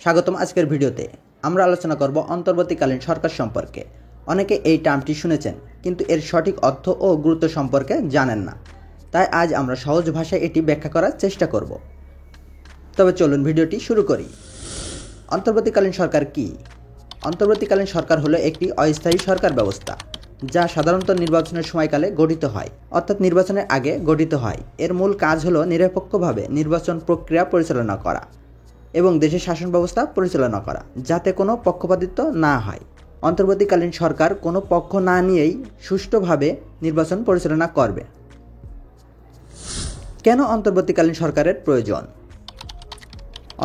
স্বাগতম আজকের ভিডিওতে আমরা আলোচনা করব অন্তর্বর্তীকালীন সরকার সম্পর্কে। অনেকে এই টার্মটি শুনেছেন কিন্তু এর সঠিক অর্থ ও গুরুত্ব সম্পর্কে জানেন না, তাই আজ আমরা সহজ ভাষায় এটি ব্যাখ্যা করার চেষ্টা করব। তবে চলুন ভিডিওটি শুরু করি। অন্তর্বর্তীকালীন সরকার কি? অন্তর্বর্তীকালীন সরকার হলো একটি অস্থায়ী সরকার ব্যবস্থা যা সাধারণত নির্বাচনের সময়কালে গঠিত হয়, অর্থাৎ নির্বাচনের আগে গঠিত হয়। এর মূল কাজ হলো নিরপেক্ষভাবে নির্বাচন প্রক্রিয়া পরিচালনা করা এবং দেশের শাসন ব্যবস্থা পরিচালনা করা যাতে কোনো পক্ষপাতিত্ব না হয়। অন্তর্বর্তীকালীন সরকার কোনো পক্ষ না নিয়েই সুষ্ঠুভাবে নির্বাচন পরিচালনা করবে। কেন অন্তর্বর্তীকালীন সরকারের প্রয়োজন?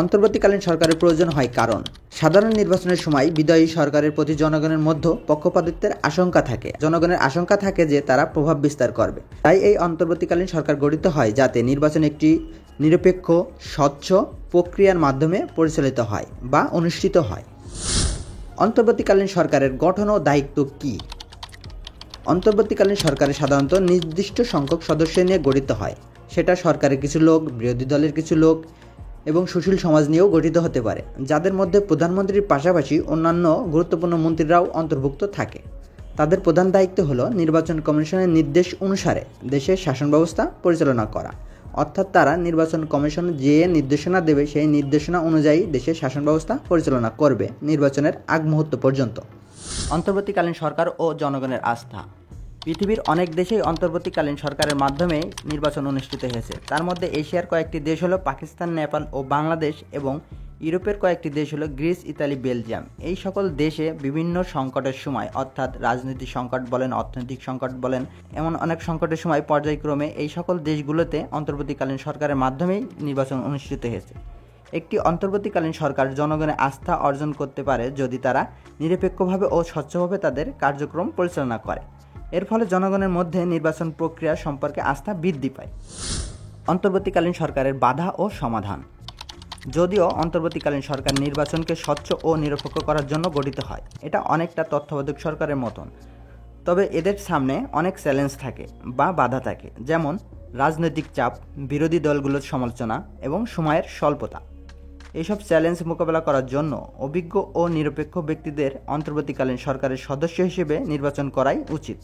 অন্তর্বর্তীকালীন সরকারের প্রয়োজন হয় কারণ সাধারণ নির্বাচনের সময় বিদায়ী সরকারের প্রতি জনগণের মধ্যে পক্ষপাতিত্বের আশঙ্কা থাকে। জনগণের আশঙ্কা থাকে যে তারা প্রভাব বিস্তার করবে। তাই এই অন্তর্বর্তীকালীন সরকার গঠিত হয় যাতে নির্বাচন একটি নিরপেক্ষ স্বচ্ছ প্রক্রিয়ার মাধ্যমে পরিচালিত হয় বা অনুষ্ঠিত হয়। অন্তর্বর্তীকালীন সরকারের গঠন ও দায়িত্ব কী? অন্তর্বর্তীকালীন সরকারের সাধারণত নির্দিষ্ট সংখ্যক সদস্য নিয়ে গঠিত হয়। সেটা সরকারের কিছু লোক, বিরোধী দলের কিছু লোক এবং সুশীল সমাজ নিয়েও গঠিত হতে পারে, যাদের মধ্যে প্রধানমন্ত্রীর পাশাপাশি অন্যান্য গুরুত্বপূর্ণ মন্ত্রীরাও অন্তর্ভুক্ত থাকে। তাদের প্রধান দায়িত্ব হলো নির্বাচন কমিশনের নির্দেশ অনুসারে দেশের শাসন ব্যবস্থা পরিচালনা করা, অর্থাৎ তারা নির্বাচন কমিশন যে নির্দেশনা দেবে সেই নির্দেশনা অনুযায়ী দেশের শাসন ব্যবস্থা পরিচালনা করবে নির্বাচনের আগ মুহূর্ত পর্যন্ত। অন্তর্বর্তীকালীন সরকার ও জনগণের আস্থা। পৃথিবীর অনেক দেশেই অন্তর্বর্তীকালীন সরকারের মাধ্যমে নির্বাচন অনুষ্ঠিত হয়েছে। তার মধ্যে এশিয়ার কয়েকটি দেশ হলো পাকিস্তান, নেপাল ও বাংলাদেশ এবং ইউরোপের কয়েকটি দেশ হলো গ্রিস, ইতালি, বেলজিয়াম। এই সকল দেশে বিভিন্ন সংকটের সময়, অর্থাৎ রাজনৈতিক সংকট বলেন, অর্থনৈতিক সংকট বলেন, এমন অনেক সংকটের সময় পর্যায়ক্রমে এই সকল দেশগুলোতে অন্তর্বর্তীকালীন সরকারের মাধ্যমেই নির্বাচন অনুষ্ঠিত হয়েছে। একটি অন্তর্বর্তীকালীন সরকার জনগণের আস্থা অর্জন করতে পারে যদি তারা নিরপেক্ষভাবে ও স্বচ্ছভাবে তাদের কার্যক্রম পরিচালনা করে। এর ফলে জনগণের মধ্যে নির্বাচন প্রক্রিয়া সম্পর্কে আস্থা বৃদ্ধি পায়। অন্তর্বর্তীকালীন সরকারের বাধা ও সমাধান। যদিও অন্তর্বর্তীকালীন সরকার নির্বাচনকে স্বচ্ছ ও নিরপেক্ষ করার জন্য গঠিত হয়, এটা অনেকটা তত্ত্বাবধায়ক সরকারের মতন, তবে এদের সামনে অনেক চ্যালেঞ্জ থাকে বা বাধা থাকে, যেমন রাজনৈতিক চাপ, বিরোধী দলগুলোর সমালোচনা এবং সময়ের স্বল্পতা। এইসব চ্যালেঞ্জ মোকাবেলা করার জন্য অভিজ্ঞ ও নিরপেক্ষ ব্যক্তিদের অন্তর্বর্তীকালীন সরকারের সদস্য হিসেবে নির্বাচন করাই উচিত।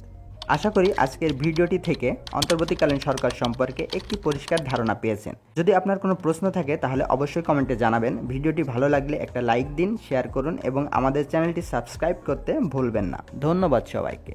আশা করি আজকের ভিডিওটি থেকে অন্তর্বর্তীকালীন সরকার সম্পর্কে একটি পরিষ্কার ধারণা পেয়েছেন। যদি আপনার কোনো প্রশ্ন থাকে তাহলে অবশ্যই কমেন্টে জানাবেন। ভিডিওটি ভালো লাগলে একটা লাইক দিন, শেয়ার করুন এবং আমাদের চ্যানেলটি সাবস্ক্রাইব করতে ভুলবেন না। ধন্যবাদ সবাইকে।